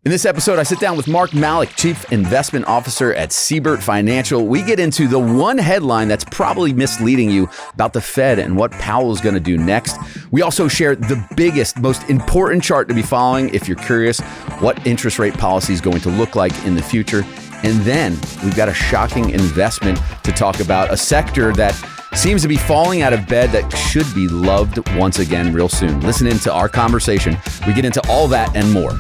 In this episode, I sit down with Malek, Chief Investment Officer at Siebert Financial. We get into the one headline that's probably misleading you about the Fed and what Powell is going to do next. We also share the biggest, most important chart to be following if you're curious what interest rate policy is going to look like in the future. And then we've got a shocking investment to talk about, a sector that seems to be falling out of bed that should be loved once again real soon. Listen in to our conversation. We get into all that and more.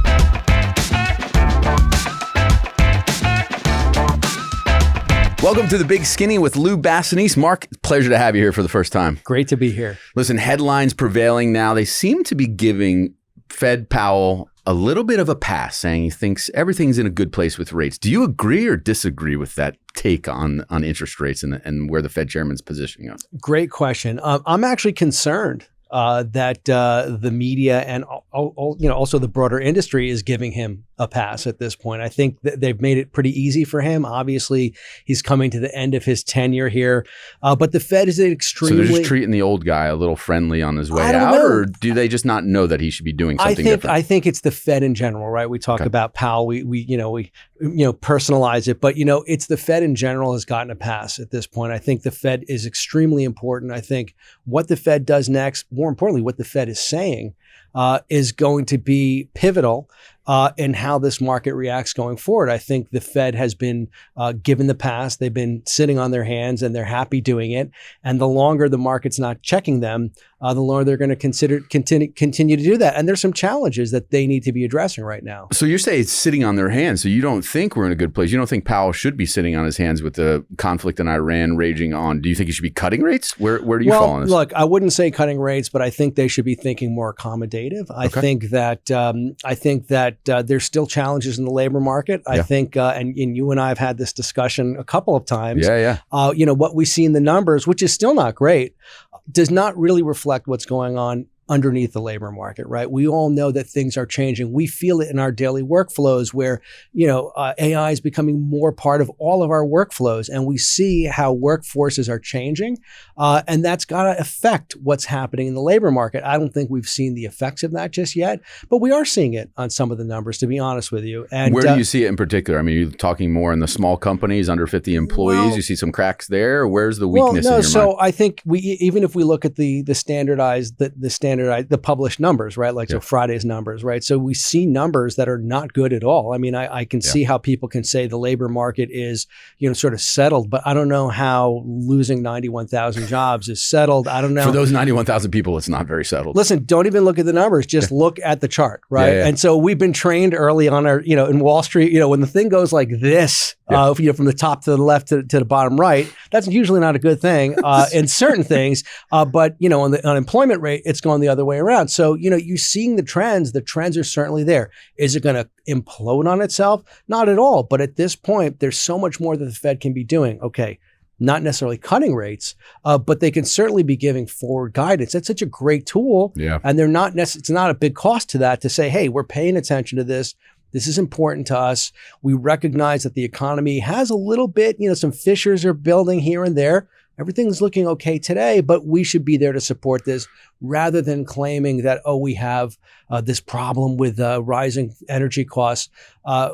Welcome to The Big Skinny with Lou Bassanese. Mark, pleasure to have you here for the first time. Great to be here. Listen, headlines prevailing now, they seem to be giving Fed Powell a little bit of a pass, saying he thinks everything's in a good place with rates. Do you agree or disagree with that take on interest rates and where the Fed chairman's positioning us? Great question. I'm actually concerned that the media and also the broader industry is giving him a pass at this point. I think that they've made it pretty easy for him. Obviously, he's coming to the end of his tenure here, but the Fed is extremely... So they're just treating the old guy a little friendly on his way out, or do they just not know that he should be doing something different? I think it's the Fed in general, right? We talk about Powell, we personalize it, but it's the Fed in general has gotten a pass at this point. I think the Fed is extremely important. I think what the Fed does next, more importantly, what the Fed is saying, is going to be pivotal in how this market reacts going forward. I think the Fed has been given the pass. They've been sitting on their hands and they're happy doing it. And the longer the market's not checking them, the longer they're going to continue to do that. And there's some challenges that they need to be addressing right now. So you're saying it's sitting on their hands. So you don't think we're in a good place. You don't think Powell should be sitting on his hands with the conflict in Iran raging on. Do you think he should be cutting rates? Where do you fall on this? Look, I wouldn't say cutting rates, but I think they should be thinking more accommodative. I think that there's still challenges in the labor market. I think, and you and I have had this discussion a couple of times. What we see in the numbers, which is still not great, does not really reflect what's going on underneath the labor market, right? We all know that things are changing. We feel it in our daily workflows where, AI is becoming more part of all of our workflows, and we see how workforces are changing, and that's got to affect what's happening in the labor market. I don't think we've seen the effects of that just yet, but we are seeing it on some of the numbers, to be honest with you. And where do you see it in particular? I mean, you're talking more in the small companies, under 50 employees. You see some cracks there. Or where's the weakness in your mind? So I think even if we look at the published numbers, right? So Friday's numbers, right? So we see numbers that are not good at all. I mean, I can see how people can say the labor market is, sort of settled, but I don't know how losing 91,000 jobs is settled. I don't know. For those 91,000 people, it's not very settled. Listen, don't even look at the numbers. Just look at the chart, right? And so we've been trained early on our, in Wall Street, when the thing goes like this, from the top to the left to the bottom right, that's usually not a good thing in certain things. But, on the unemployment rate, it's going the other way around. So, you're seeing the trends are certainly there. Is it going to implode on itself? Not at all. But at this point, there's so much more that the Fed can be doing. Okay, not necessarily cutting rates, but they can certainly be giving forward guidance. That's such a great tool. And they're not it's not a big cost to that to say, hey, we're paying attention to this. This is important to us. We recognize that the economy has a little bit, some fissures are building here and there. Everything's looking okay today, but we should be there to support this rather than claiming that, we have this problem with rising energy costs,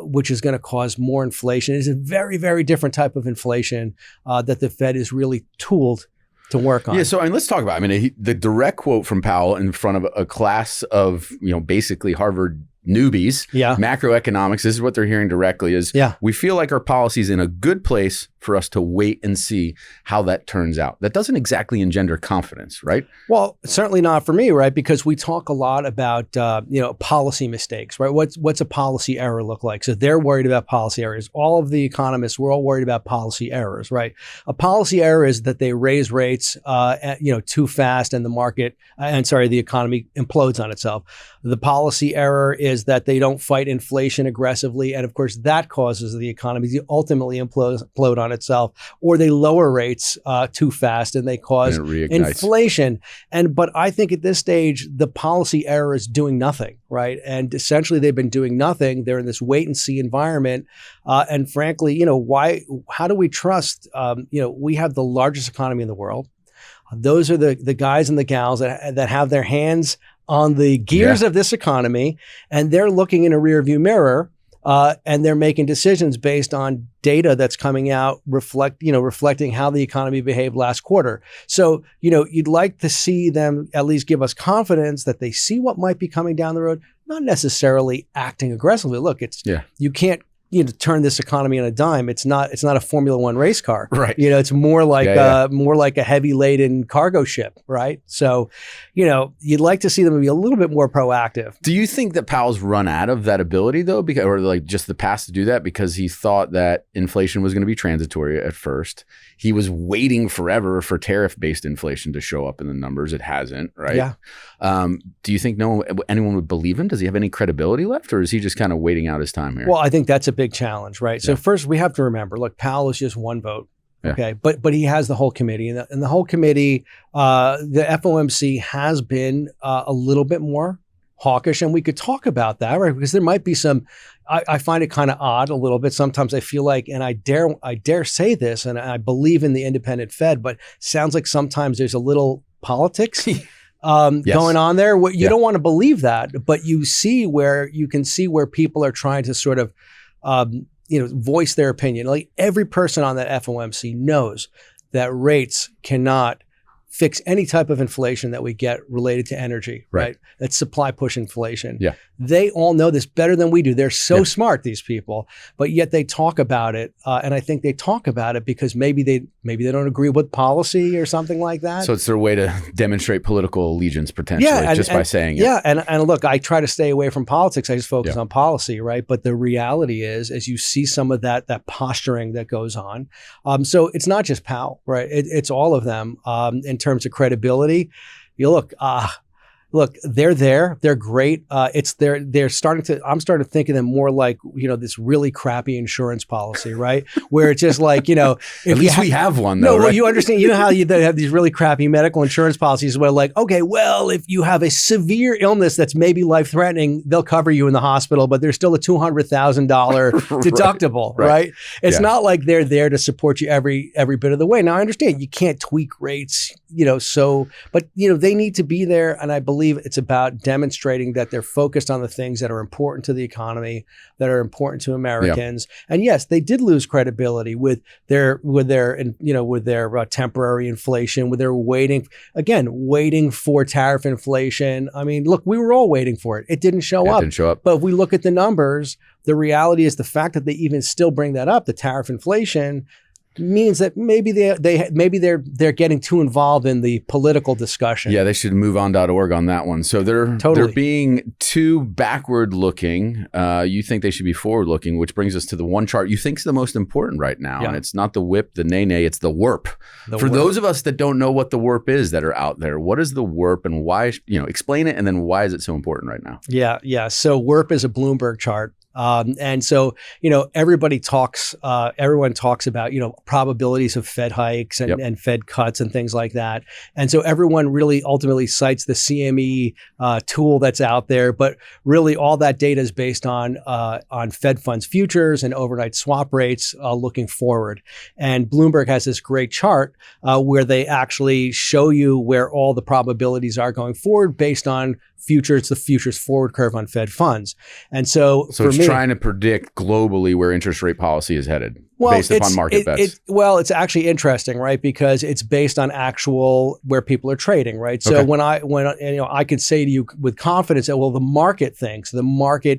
which is going to cause more inflation. It's a very, very different type of inflation that the Fed is really tooled to work on. Yeah, so let's talk about, the direct quote from Powell in front of a class of, basically Harvard newbies, macroeconomics, this is what they're hearing directly is, we feel like our policy is in a good place for us to wait and see how that turns out. That doesn't exactly engender confidence, right? Well, certainly not for me, right? Because we talk a lot about, policy mistakes, right? What's a policy error look like? So they're worried about policy errors. All of the economists, we're all worried about policy errors, right? A policy error is that they raise rates, too fast and the economy implodes on itself. The policy error is that they don't fight inflation aggressively. And of course, that causes the economy to ultimately implode on itself, or they lower rates too fast and they cause inflation. But I think at this stage, the policy error is doing nothing, right? And essentially they've been doing nothing. They're in this wait and see environment. And frankly, how do we trust, we have the largest economy in the world. Those are the guys and the gals that have their hands on the gears of this economy, and they're looking in a rearview mirror and they're making decisions based on data that's coming out reflecting how the economy behaved last quarter. So, you'd like to see them at least give us confidence that they see what might be coming down the road, not necessarily acting aggressively. Look, you can't turn this economy on a dime. It's not a Formula One race car, right? It's more like more like a heavy laden cargo ship, right? So, you'd like to see them be a little bit more proactive. Do you think that Powell's run out of that ability though, or just the past to do that because he thought that inflation was going to be transitory at first? He was waiting forever for tariff-based inflation to show up in the numbers. It hasn't, right? Yeah. Do you think anyone would believe him? Does he have any credibility left, or is he just kind of waiting out his time here? Well, I think that's a big challenge, right? So first, we have to remember, look, Powell is just one vote, okay? But he has the whole committee, and the whole committee, the FOMC has been a little bit more hawkish, and we could talk about that, right? Because there might be some. I find it kind of odd a little bit. Sometimes I feel like, and I dare say this, and I believe in the independent Fed, but sounds like sometimes there's a little politics going on there. You don't want to believe that, but you can see where people are trying to sort of, voice their opinion. Like every person on that FOMC knows that rates cannot fix any type of inflation that we get related to energy, right? That's supply push inflation. Yeah. They all know this better than we do. They're so smart, these people, but yet they talk about it. And I think they talk about it because maybe they don't agree with policy or something like that. So it's their way to demonstrate political allegiance potentially by saying it. Yeah. And look, I try to stay away from politics. I just focus on policy, right? But the reality is, as you see some of that posturing that goes on. So it's not just Powell, right? It's all of them in terms of credibility. Look, they're there. They're great. I'm starting to think of them more like, this really crappy insurance policy, right? Where it's just like, at least we have one though, right? Well, you understand, how they have these really crappy medical insurance policies where like, okay, well, if you have a severe illness that's maybe life-threatening, they'll cover you in the hospital, but there's still a $200,000 deductible, right? It's not like they're there to support you every bit of the way. Now I understand you can't tweak rates, but they need to be there. And I believe it's about demonstrating that they're focused on the things that are important to the economy, that are important to Americans. And yes, they did lose credibility with their temporary inflation, with their waiting for tariff inflation. I mean, look, we were all waiting for it. It didn't show up. But if we look at the numbers, the reality is the fact that they even still bring that up, the tariff inflation, means that maybe they're getting too involved in the political discussion. Yeah, they should move on.org on that one. So they're being too backward looking. You think they should be forward looking, which brings us to the one chart you think is the most important right now. And it's not the WIP, the nay, it's the WIRP. Those of us that don't know what the WIRP is that are out there, what is the WIRP and why, explain it, and then why is it so important right now? Yeah. So WIRP is a Bloomberg chart. And so, everyone talks about, probabilities of Fed hikes and Fed cuts and things like that. And so everyone really ultimately cites the CME tool that's out there, but really all that data is based on Fed funds futures and overnight swap rates looking forward. And Bloomberg has this great chart where they actually show you where all the probabilities are going forward based on the futures forward curve on Fed funds. And so it's trying to predict globally where interest rate policy is headed based upon market bets. It's actually interesting, right? Because it's based on actual where people are trading, right? So when I could say to you with confidence that, well, the market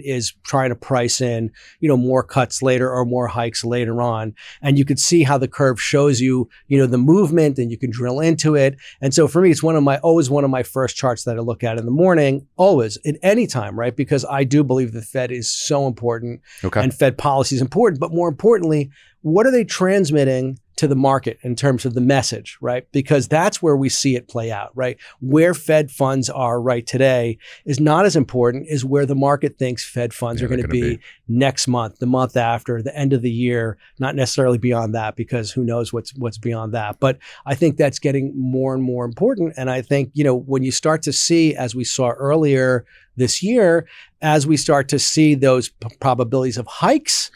is trying to price in, more cuts later or more hikes later on. And you could see how the curve shows you, the movement, and you can drill into it. And so for me, it's always one of my first charts that I look at in the morning, always at any time, right? Because I do believe the Fed is so important and Fed policy is important, but more importantly, what are they transmitting to the market in terms of the message, right? Because that's where we see it play out, right? Where Fed funds are right today is not as important as where the market thinks Fed funds are going to be next month, the month after, the end of the year, not necessarily beyond that, because who knows what's beyond that. But I think that's getting more and more important. And I think, when you start to see, as we saw earlier this year, as we start to see those probabilities of hikes,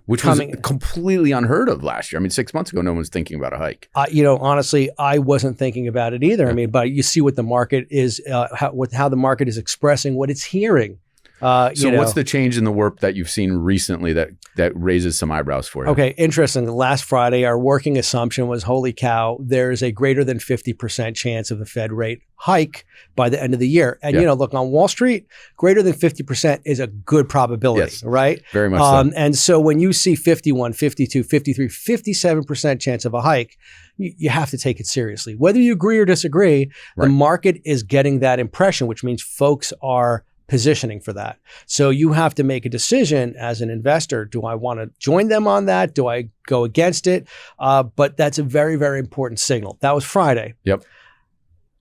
which was completely unheard of last year. I mean, 6 months ago, no one was thinking about a hike. Honestly, I wasn't thinking about it either. I mean, but you see what the market is, how the market is expressing what it's hearing So what's the change in the WIRP that you've seen recently that raises some eyebrows for you? Okay, interesting. Last Friday, our working assumption was, holy cow, there's a greater than 50% chance of the Fed rate hike by the end of the year. And, look, on Wall Street, greater than 50% is a good probability, right? Very much so. And so when you see 51, 52, 53, 57% chance of a hike, you have to take it seriously. Whether you agree or disagree, the market is getting that impression, which means folks are positioning for that. So you have to make a decision as an investor. Do I want to join them on that? Do I go against it? But that's a very, very important signal. That was Friday. Yep.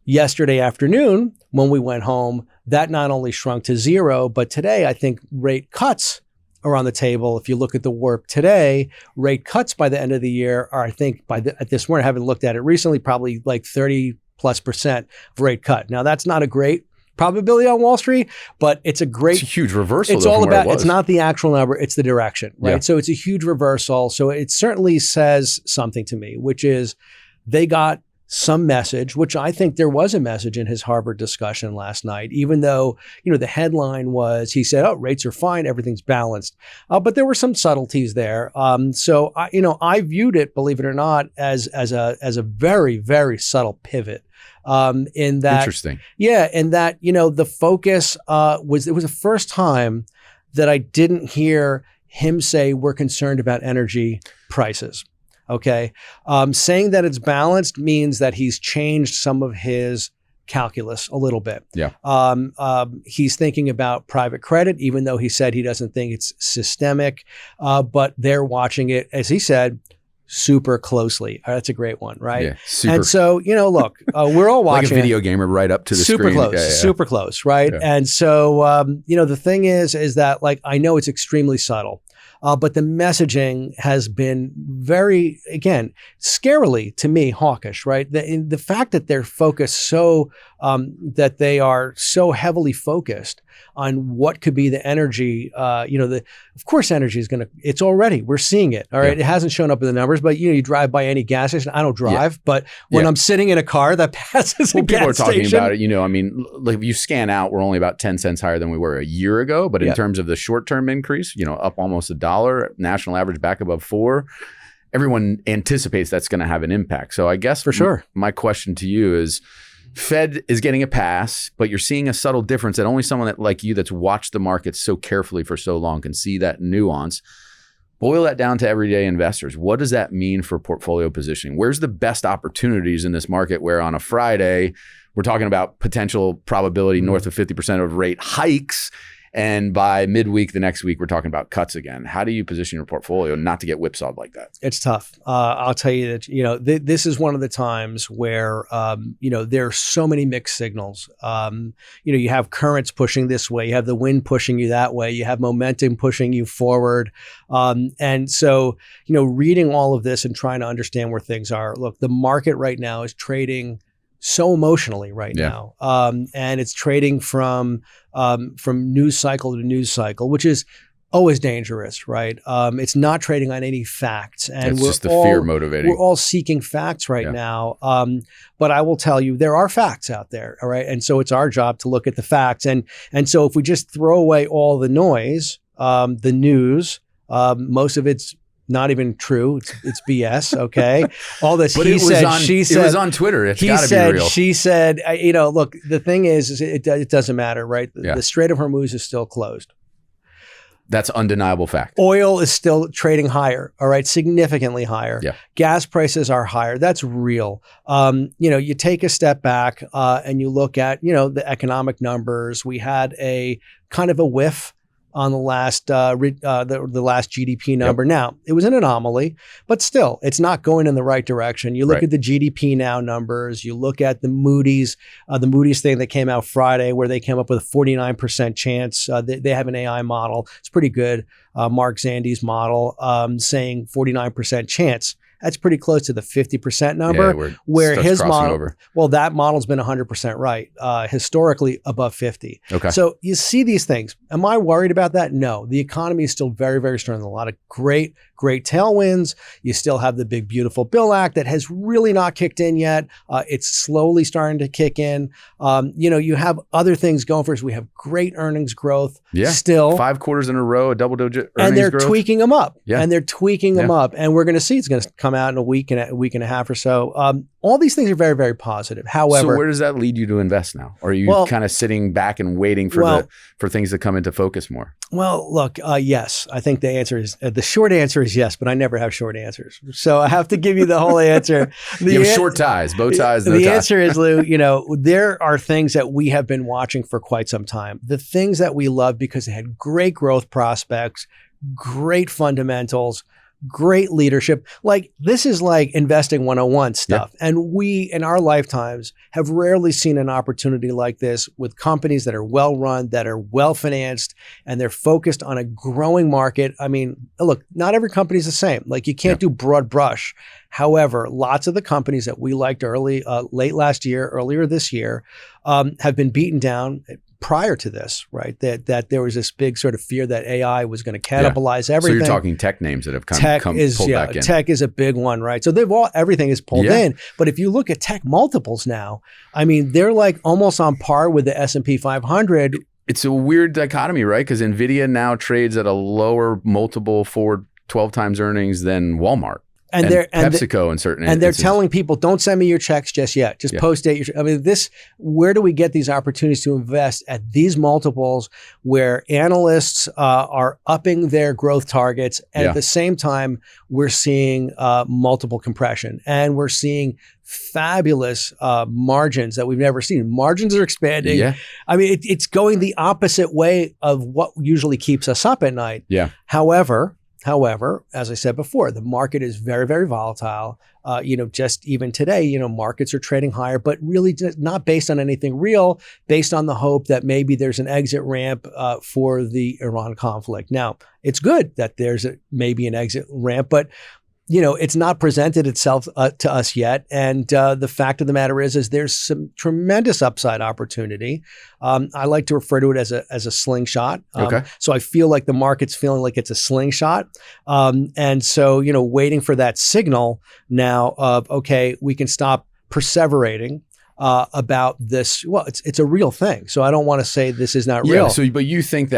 Yesterday afternoon, when we went home, that not only shrunk to zero, but today I think rate cuts are on the table. If you look at the WIRP today, rate cuts by the end of the year are, I think, at this morning, I haven't looked at it recently, probably like 30+% of rate cut. Now, that's not a great probability on Wall Street, but it's a huge reversal. It's all about, it's not the actual number, it's the direction, right? Yeah. So it's a huge reversal. So it certainly says something to me, which is they got some message, which I think there was a message in his Harvard discussion last night, even though, the headline was, he said, oh, rates are fine, everything's balanced. But there were some subtleties there. So I viewed it, believe it or not, as a very, very subtle pivot. In that, interesting. Yeah, in that, the focus it was the first time that I didn't hear him say we're concerned about energy prices. Okay. Saying that it's balanced means that he's changed some of his calculus a little bit. Yeah. He's thinking about private credit, even though he said he doesn't think it's systemic, but they're watching it, as he said, super closely. That's a great one, right? Yeah, super. And so, look, we're all watching like a video gamer right up to the super screen. Close, super close, right? Yeah. And so, the thing is that, like, I know it's extremely subtle. But the messaging has been very, again, scarily to me, hawkish, right? The fact that they're focused that they are so heavily focused on what could be the energy, of course energy is it's already, we're seeing it, all right? Yeah. It hasn't shown up in the numbers, but you drive by any gas station. I don't drive, but when I'm sitting in a car that passes a gas station. People are talking about it, like if you scan out, we're only about 10 cents higher than we were a year ago, but in terms of the short-term increase, up almost $1, national average back above $4, everyone anticipates that's going to have an impact. So I guess for sure, my question to you is, Fed is getting a pass, but you're seeing a subtle difference that only someone like you that's watched the markets so carefully for so long can see that nuance. Boil that down to everyday investors. What does that mean for portfolio positioning? Where's the best opportunities in this market where on a Friday, we're talking about potential probability north of 50% of rate hikes, and by midweek the next week, we're talking about cuts again? How do you position your portfolio not to get whipsawed like that? It's tough. I'll tell you that, this is one of the times where, there are so many mixed signals. You have currents pushing this way, you have the wind pushing you that way, you have momentum pushing you forward. And so, reading all of this and trying to understand where things are, look, the market right now is trading so emotionally right now. And it's trading from news cycle to news cycle, which is always dangerous, right? It's not trading on any facts. And it's just the fear motivating. We're all seeking facts right now. But I will tell you, there are facts out there, all right? And so it's our job to look at the facts. And so if we just throw away all the noise, the news, most of it's not even true. It's BS. Okay. All this but he said, she said. It was on Twitter. It's got to be real. She said. Look. The thing is it doesn't matter, right? The Strait of Hormuz is still closed. That's undeniable fact. Oil is still trading higher. All right, significantly higher. Yeah. Gas prices are higher. That's real. You take a step back and you look at the economic numbers. We had a kind of a whiff on the last the last GDP number. Yep. Now, it was an anomaly, but still, it's not going in the right direction. You look at the GDP now numbers, you look at the Moody's thing that came out Friday, where they came up with a 49% chance. They have an AI model. It's pretty good. Mark Zandi's model saying 49% chance. that's pretty close to the 50% number. Where his model, well, that model's been 100% right, historically above 50. Okay. So you see these things. Am I worried about that? No. The economy is still very, very strong. A lot of great tailwinds. You still have the big, beautiful Bill Act that has really not kicked in yet. It's slowly starting to kick in. You have other things going for us. We have great earnings growth. Yeah. Still 5 quarters in a row, a double-digit earnings growth. And they're tweaking them up. Yeah. And they're tweaking them up. And we're going to see it's going to come out in a week and a half or so. All these things are very, very positive. However, so where does that lead you to invest now? Or are you kind of sitting back and waiting for things to come into focus more? Well, look, yes. I think the short answer is yes, but I never have short answers. So I have to give you the whole answer. You have short ties, bow ties, no The ties. answer is, Lou, there are things that we have been watching for quite some time. The things that we love because they had great growth prospects, great fundamentals, great leadership. Like, this is like investing 101 stuff. Yeah. And we, in our lifetimes, have rarely seen an opportunity like this with companies that are well run, that are well financed, and they're focused on a growing market. I mean, look, not every company is the same. Like, you can't do broad brush. However, lots of the companies that we liked late last year, earlier this year, have been beaten down prior to this, right? That there was this big sort of fear that AI was going to cannibalize everything. So you're talking tech names that have pulled back in. Tech is a big one, right? So everything is pulled in. But if you look at tech multiples now, I mean, they're like almost on par with the S&P 500. It's a weird dichotomy, right? Because NVIDIA now trades at a lower multiple for 12 times earnings than Walmart. And PepsiCo in certain instances. They're telling people, don't send me your checks just yet. Just post-date your. I mean, where do we get these opportunities to invest at these multiples where analysts are upping their growth targets, and at the same time we're seeing multiple compression, and we're seeing fabulous margins that we've never seen. Margins are expanding. Yeah. I mean, it's going the opposite way of what usually keeps us up at night. Yeah. However, as I said before, the market is very, very volatile. Just even today, markets are trading higher, but really just not based on anything real, based on the hope that maybe there's an exit ramp for the Iran conflict. Now, it's good that there's maybe an exit ramp, but it's not presented itself to us yet. And the fact of the matter is there's some tremendous upside opportunity. I like to refer to it as a slingshot. So I feel like the market's feeling like it's a slingshot. And so, waiting for that signal now of, okay, we can stop perseverating about this. Well, it's a real thing. So I don't want to say this is not real. But you think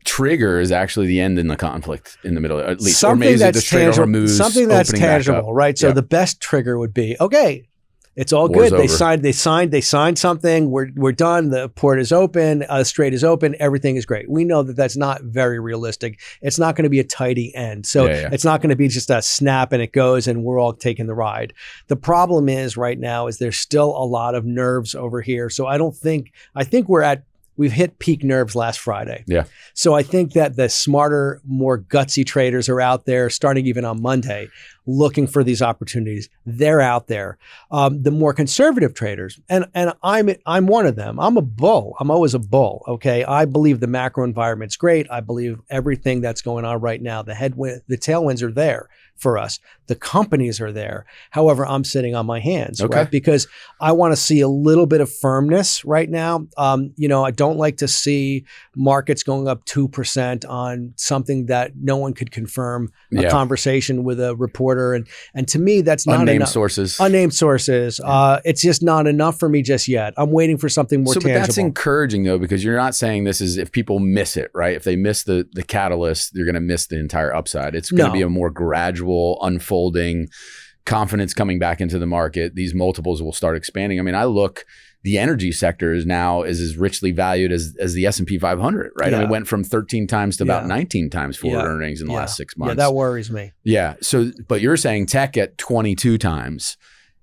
trigger is actually the end in the conflict in the middle, at least. Something or maybe that's tangible, something that's tangible, right? So the best trigger would be, okay, it's all good. They signed something. We're done. The port is open. Strait is open. Everything is great. We know that that's not very realistic. It's not going to be a tidy end. So it's not going to be just a snap and it goes and we're all taking the ride. The problem is right now is there's still a lot of nerves over here. So I think we've hit peak nerves last Friday. Yeah. So I think that the smarter, more gutsy traders are out there, starting even on Monday, looking for these opportunities. They're out there. The more conservative traders, and I'm one of them. I'm a bull. I'm always a bull. Okay. I believe the macro environment's great. I believe everything that's going on right now, the tailwinds are there for us. The companies are there. However, I'm sitting on my hands, right? Because I want to see a little bit of firmness right now. I don't like to see markets going up 2% on something that no one could confirm, a conversation with a reporter. And to me, that's not enough. Unnamed sources. It's just not enough for me just yet. I'm waiting for something more tangible. But that's encouraging though, because you're not saying this is if people miss it, right? If they miss the catalyst, you're going to miss the entire upside. It's going to be a more gradual unfolding, confidence coming back into the market. These multiples will start expanding. I mean, the energy sector is now as richly valued as the S&P 500, right? I mean, it went from 13 times to about 19 times forward earnings in the last 6 months. Yeah, that worries me. Yeah. So, but you're saying tech at 22 times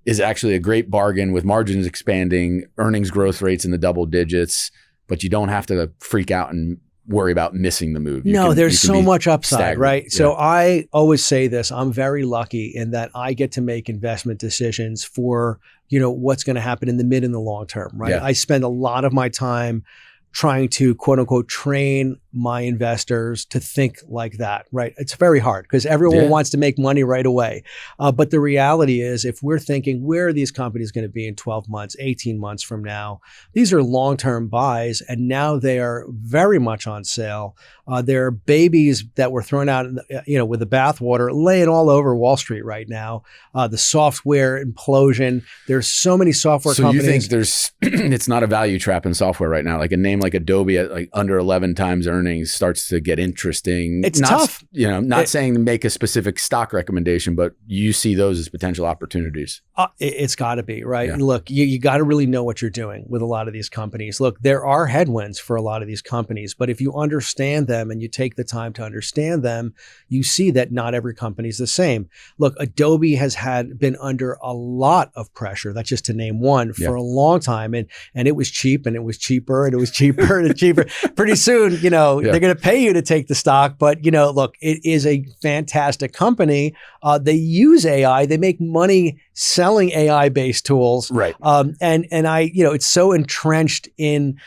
is actually a great bargain with margins expanding, earnings growth rates in the double digits, but you don't have to freak out and worry about missing the move. There's so much upside, right? So I always say this, I'm very lucky in that I get to make investment decisions for, what's going to happen in the mid and the long term, right? I spend a lot of my time trying to quote unquote train my investors to think like that, right? It's very hard because everyone wants to make money right away. But the reality is, if we're thinking, where are these companies going to be in 12 months, 18 months from now? These are long-term buys, and now they are very much on sale. There are babies that were thrown out, with the bathwater, laying all over Wall Street right now. The software implosion. There's so many software companies. So you think it's not a value trap in software right now? Like a name like Adobe at like under 11 times earnings starts to get interesting. It's tough. Not saying to make a specific stock recommendation, but you see those as potential opportunities. It's got to be, right? Yeah. Look, you got to really know what you're doing with a lot of these companies. Look, there are headwinds for a lot of these companies, but if you understand them and you take the time to understand them, you see that not every company is the same. Look, Adobe has been under a lot of pressure. That's just to name one for a long time. And it was cheap, and it was cheaper, and it was cheaper and cheaper. Pretty soon, they're going to pay you to take the stock. But, look, it is a fantastic company. They use AI. They make money selling AI-based tools. Right. And it's so entrenched in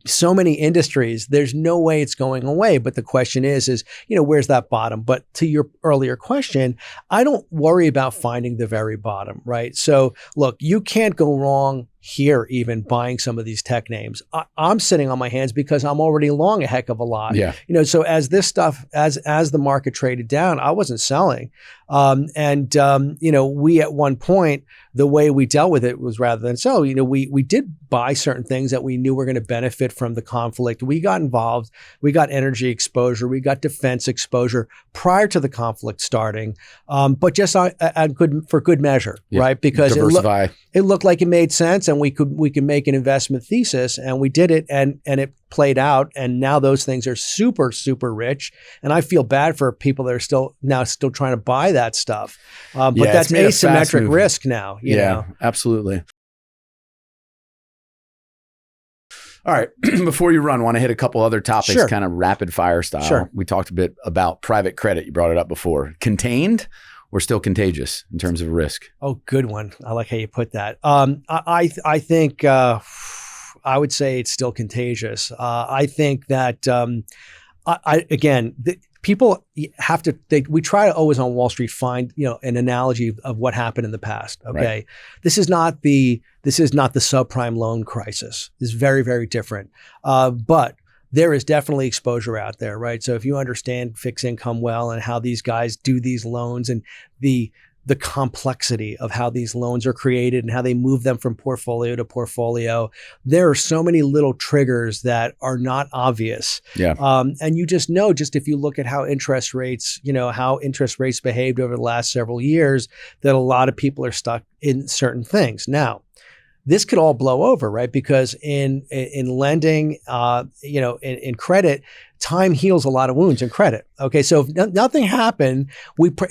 so many industries. There's no way it's going away. But the question is, where's that bottom? But to your earlier question, I don't worry about finding the very bottom, right? So look, you can't go wrong here even buying some of these tech names. I'm sitting on my hands because I'm already long a heck of a lot. Yeah. So as this stuff, as the market traded down, I wasn't selling. We at one point, the way we dealt with it was rather than sell, we did buy certain things that we knew were going to benefit from the conflict. We got involved. We got energy exposure. We got defense exposure prior to the conflict starting, but just for good measure, right? Because it looked like it made sense, and we could make an investment thesis, and we did it, and it played out, and now those things are super, super rich. And I feel bad for people that are still trying to buy that stuff. But that's asymmetric risk now. You know? Absolutely. All right. Before you run, I want to hit a couple other topics, kind of rapid fire style. Sure. We talked a bit about private credit. You brought it up before. Contained or still contagious in terms of risk? Oh, good one. I like how you put that. I think I would say it's still contagious. I think that people have to. We try to always on Wall Street find an analogy of what happened in the past. Okay, right. This is not the subprime loan crisis. This is very, very different. But there is definitely exposure out there, right? So if you understand fixed income well and how these guys do these loans and the complexity of how these loans are created and how they move them from portfolio to portfolio, there are so many little triggers that are not obvious. Yeah. And you just know, if you look at how interest rates behaved over the last several years, that a lot of people are stuck in certain things. Now, this could all blow over, right? Because in lending, in credit, time heals a lot of wounds in credit. Okay, so if nothing happened,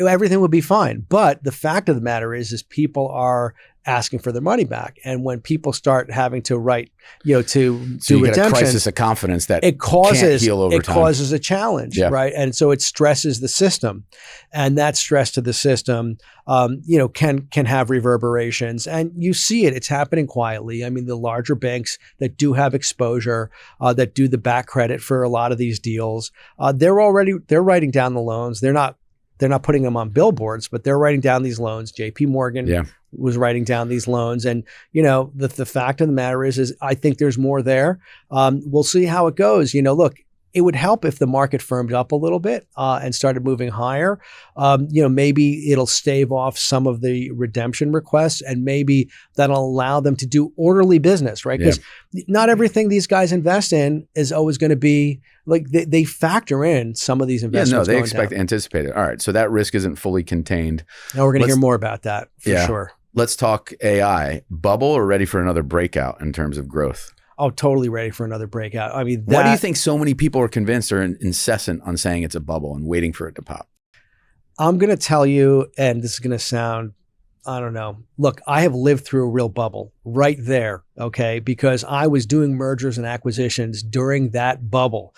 everything would be fine. But the fact of the matter is people are asking for their money back, and when people start having to write, to do redemption, get a crisis of confidence that can't heal over time. It causes a challenge, yeah. Right? And so it stresses the system, and that stress to the system, can have reverberations, and you see it. It's happening quietly. I mean, the larger banks that do have exposure, that do the back credit for a lot of these deals, they're writing down the loans. They're not putting them on billboards, but they're writing down these loans. JP Morgan was writing down these loans. And, the fact of the matter is I think there's more there. We'll see how it goes. Look, it would help if the market firmed up a little bit and started moving higher. Maybe it'll stave off some of the redemption requests, and maybe that'll allow them to do orderly business, right? Because not everything these guys invest in is always going to be like they factor in some of these investments. They expect to anticipate it. All right, so that risk isn't fully contained. Now we're going to hear more about that for sure. Let's talk AI. Bubble or ready for another breakout in terms of growth? Oh, totally ready for another breakout. I mean, why do you think so many people are convinced or incessant on saying it's a bubble and waiting for it to pop? I'm going to tell you, and this is going to sound, I don't know. Look, I have lived through a real bubble right there, okay? Because I was doing mergers and acquisitions during that bubble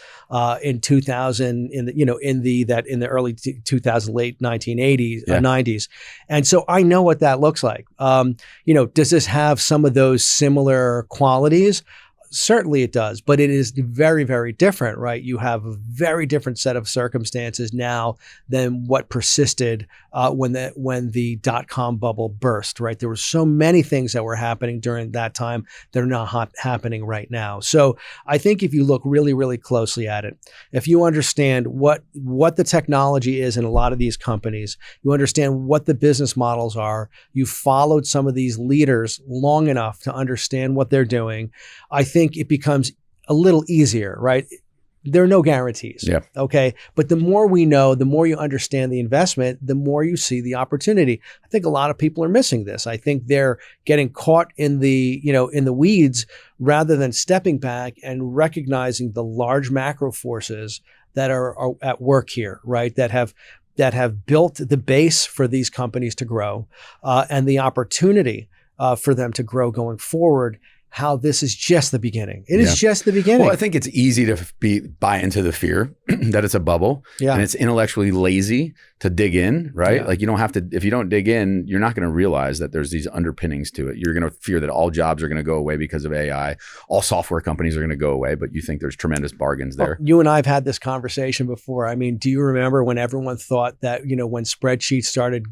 in 2000, in the early 2000, late 1980s, 90s. And so I know what that looks like. Does this have some of those similar qualities? certainly it does, but it is very, very different, right? You have a very different set of circumstances now than what persisted when the dot-com bubble burst, right? There were so many things that were happening during that time that are not happening right now. So I think if you look really, really closely at it, if you understand what the technology is in a lot of these companies, you understand what the business models are, you followed some of these leaders long enough to understand what they're doing, I think it becomes a little easier, right? There are no guarantees. Yeah. Okay. But the more we know, the more you understand the investment, the more you see the opportunity. I think a lot of people are missing this. I think they're getting caught in the weeds rather than stepping back and recognizing the large macro forces that are at work here, right? That have built the base for these companies to grow, and the opportunity for them to grow going forward. How this is just the beginning. It is just the beginning. Well, I think it's easy to buy into the fear that it's a bubble, and it's intellectually lazy to dig in, right? Yeah. Like you don't have to, if you don't dig in, you're not going to realize that there's these underpinnings to it. You're going to fear that all jobs are going to go away because of AI. All software companies are going to go away, but you think there's tremendous bargains there. Well, you and I have had this conversation before. I mean, do you remember when everyone thought that, when spreadsheets started,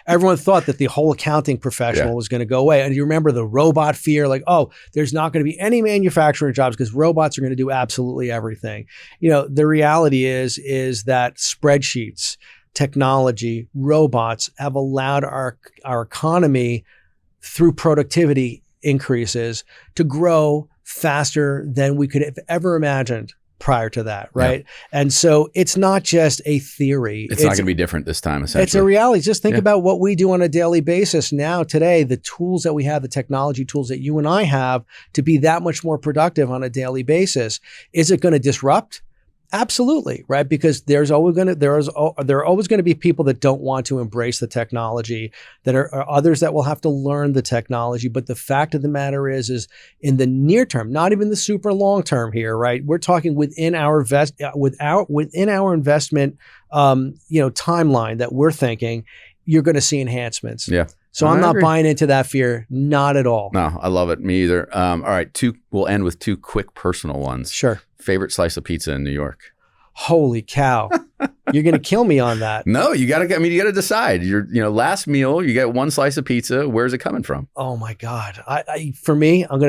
everyone thought that the whole accounting professional was going to go away. And you remember the robot fear, like, oh, there's not going to be any manufacturing jobs because robots are going to do absolutely everything. The reality is that spreadsheets, technology, robots have allowed our economy through productivity increases to grow faster than we could have ever imagined prior to that, right? Yeah. And so it's not just a theory. It's not going to be different this time, essentially. It's a reality. Just think about what we do on a daily basis now, today, the tools that we have, the technology tools that you and I have to be that much more productive on a daily basis. Is it going to disrupt? Absolutely, right? Because there are always going to be people that don't want to embrace the technology, that are others that will have to learn the technology. But the fact of the matter is in the near term, not even the super long term here, right? We're talking within our investment, timeline that we're thinking, you're going to see enhancements. Yeah. So I'm not buying into that fear, not at all. No, I love it. Me either. All right, we'll end with two quick personal ones. Sure. Favorite slice of pizza in New York? Holy cow. You're going to kill me on that. No, you got to decide. Last meal, you get one slice of pizza. Where's it coming from? Oh my God. For me, I'm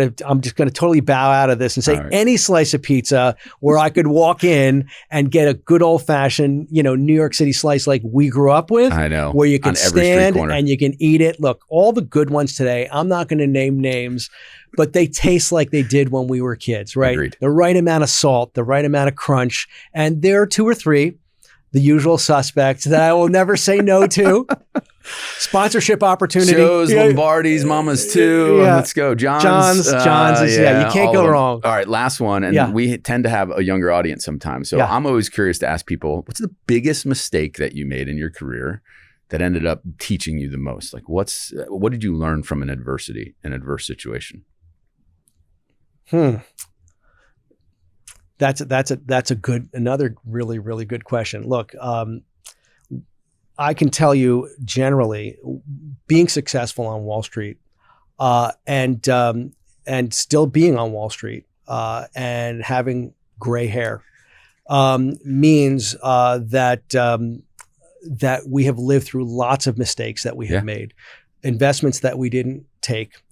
just going to totally bow out of this and say any slice of pizza where I could walk in and get a good old fashioned, New York City slice like we grew up with. I know. Where you can stand and you can eat it. Look, all the good ones today, I'm not going to name names, but they taste like they did when we were kids, right? Agreed. The right amount of salt, the right amount of crunch. And there are two or three, the usual suspects that I will never say no to. Sponsorship opportunity. Joe's, Lombardi's, Mama's too. Yeah. Let's go. John's is, you can't go wrong. All right, last one. And we tend to have a younger audience sometimes. So I'm always curious to ask people, what's the biggest mistake that you made in your career that ended up teaching you the most? Like what did you learn from an adverse situation? That's another really, really good question. Look, I can tell you generally, being successful on Wall Street, and still being on Wall Street, and having gray hair, means that we have lived through lots of mistakes that we have made, investments that we didn't take,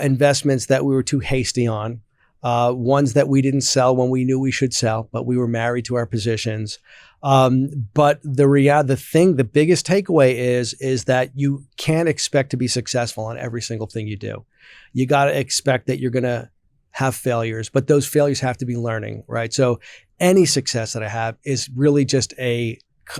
investments that we were too hasty on. Ones that we didn't sell when we knew we should sell, but we were married to our positions. But the biggest takeaway is that you can't expect to be successful on every single thing you do. You got to expect that you're going to have failures, but those failures have to be learning, right? So any success that I have is really just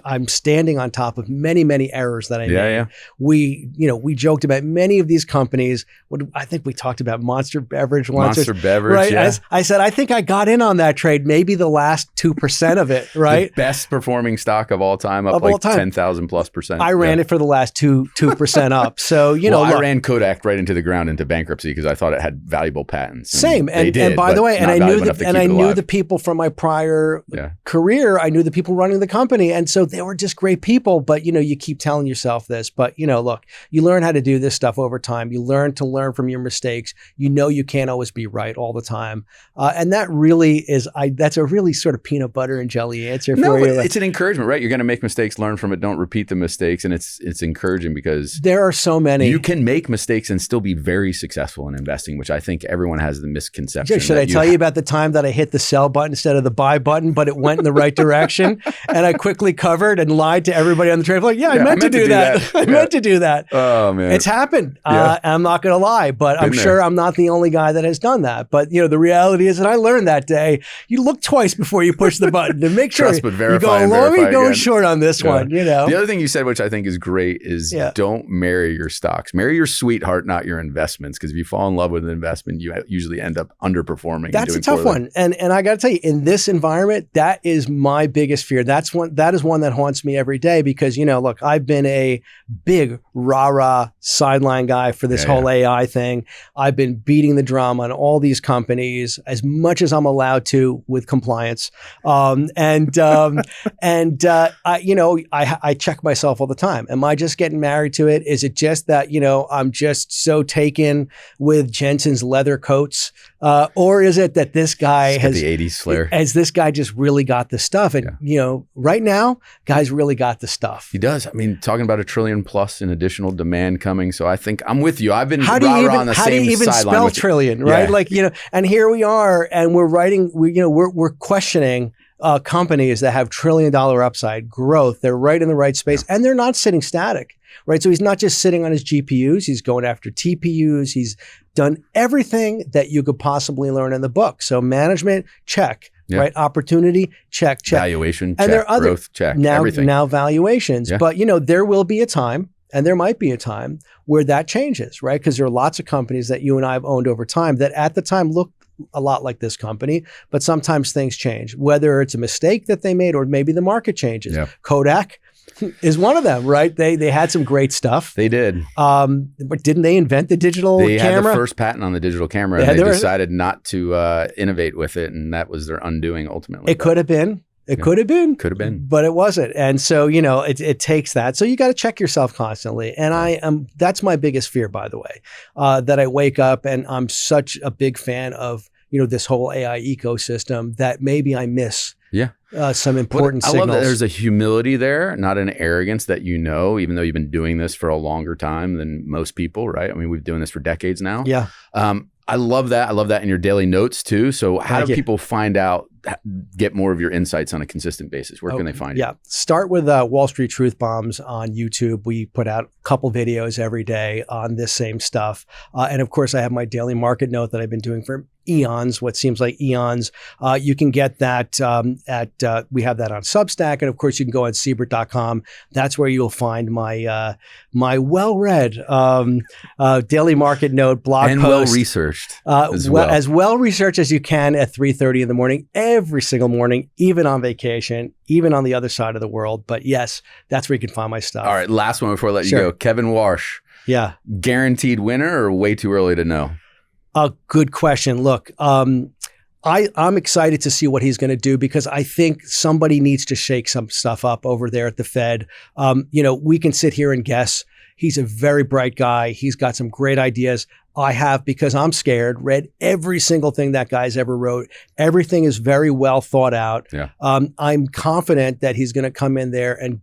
I'm standing on top of many, many errors that I made. Yeah. We joked about many of these companies. I think we talked about Monster Beverage once. Monster Beverage, right? yeah. I said, I think I got in on that trade, maybe the last 2% of it, right? The best performing stock of all time, up 10,000+%. I ran it for the last 2% up. So, I ran Kodak right into the ground into bankruptcy because I thought it had valuable patents. Same. And by the way, I knew the people from my prior career, I knew the people running the company. And so they were just great people, but you keep telling yourself this, but look, you learn how to do this stuff over time. You learn to learn from your mistakes. You can't always be right all the time. And that really is, that's a really sort of peanut butter and jelly answer for you. It's an encouragement, right? You're going to make mistakes, learn from it, don't repeat the mistakes. And it's encouraging because there are so many. You can make mistakes and still be very successful in investing, which I think everyone has the misconception. Should I tell you about the time that I hit the sell button instead of the buy button, but it went in the right direction? And I quickly covered and lied to everybody on the trade. Like, I meant to do that. I meant to do that. Oh, man. It's happened. I'm not going to lie, but I'm sure I'm not the only guy that has done that. But, the reality is that I learned that day, you look twice before you push the button to make sure Trust but verify you're and verify going again. Short on this one, The other thing you said, which I think is great, is don't marry your stocks. Marry your sweetheart, not your investments. Because if you fall in love with an investment, you usually end up underperforming. That's a tough one. And I got to tell you, in this environment, that is my biggest fear. That is one that haunts me every day because, look, I've been a big rah-rah sideline guy for this whole AI thing. I've been beating the drum on all these companies as much as I'm allowed to with compliance. I check myself all the time. Am I just getting married to it? Is it just that, I'm just so taken with Jensen's leather coats? Or is it that this guy has the 80s flair? Has this guy just really got the stuff? And, right now, guy's really got the stuff. He does. I mean, talking about $1 trillion plus in additional demand coming. So I think I'm with you. I've been how do you even spell trillion, right? And here we are, and we're writing, we're questioning companies that have $1 trillion upside growth. They're right in the right space, and they're not sitting static, right? So he's not just sitting on his GPUs. He's going after TPUs. He's done everything that you could possibly learn in the book. So management, check. Yeah. Right. Opportunity, check. Valuation, and check. Growth, check. Everything. Now valuations. Yeah. But, there will be a time, and there might be a time where that changes, right? Because there are lots of companies that you and I have owned over time that at the time looked a lot like this company, but sometimes things change, whether it's a mistake that they made or maybe the market changes. Yeah. Kodak is one of them, right? They had some great stuff. They did. But didn't they invent the digital camera? They had the first patent on the digital camera, and they decided not to innovate with it, and that was their undoing ultimately. It could have been. It could have been. Could have been. But it wasn't. And so, it takes that. So you got to check yourself constantly. And that's my biggest fear, by the way, that I wake up and I'm such a big fan of, this whole AI ecosystem that maybe I miss some important signals. I love that there's a humility there, not an arrogance that even though you've been doing this for a longer time than most people, right? I mean, we've been doing this for decades now. Yeah. I love that. I love that in your daily notes too. So how do people find out, get more of your insights on a consistent basis? Where can they find you? Yeah. Start with Wall Street Truth Bombs on YouTube. We put out a couple videos every day on this same stuff. And of course, I have my daily market note that I've been doing for eons, what seems like eons. You can get that we have that on Substack. And of course, you can go on Siebert.com. That's where you'll find my my well-read daily market note blog and post. well-researched as well-researched as you can at 3:30 in the morning, every single morning, even on vacation, even on the other side of the world. But yes, that's where you can find my stuff. All right, last one before I let you go. Kevin Warsh. Yeah. Guaranteed winner or way too early to know? Good question. Look, I'm excited to see what he's going to do because I think somebody needs to shake some stuff up over there at the Fed. We can sit here and guess. He's a very bright guy. He's got some great ideas. I have, because I'm scared, read every single thing that guy's ever wrote. Everything is very well thought out. Yeah. I'm confident that he's going to come in there and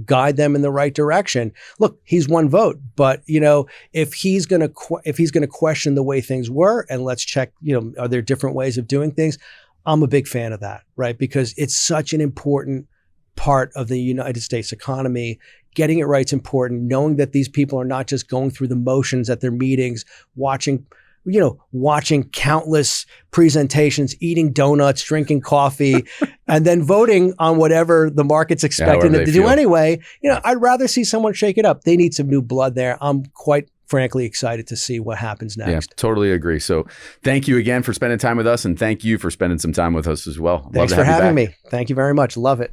guide them in the right direction. Look, he's one vote, but if he's going to question the way things were, and let's check, are there different ways of doing things? I'm a big fan of that, right? Because it's such an important part of the United States economy. Getting it right's important. Knowing that these people are not just going through the motions at their meetings, watching countless presentations, eating donuts, drinking coffee, and then voting on whatever the market's expecting them to do anyway. I'd rather see someone shake it up. They need some new blood there. I'm quite frankly excited to see what happens next. Yeah, totally agree. So thank you again for spending time with us, and thank you for spending some time with us as well. Thanks for having me. Thank you very much. Love it.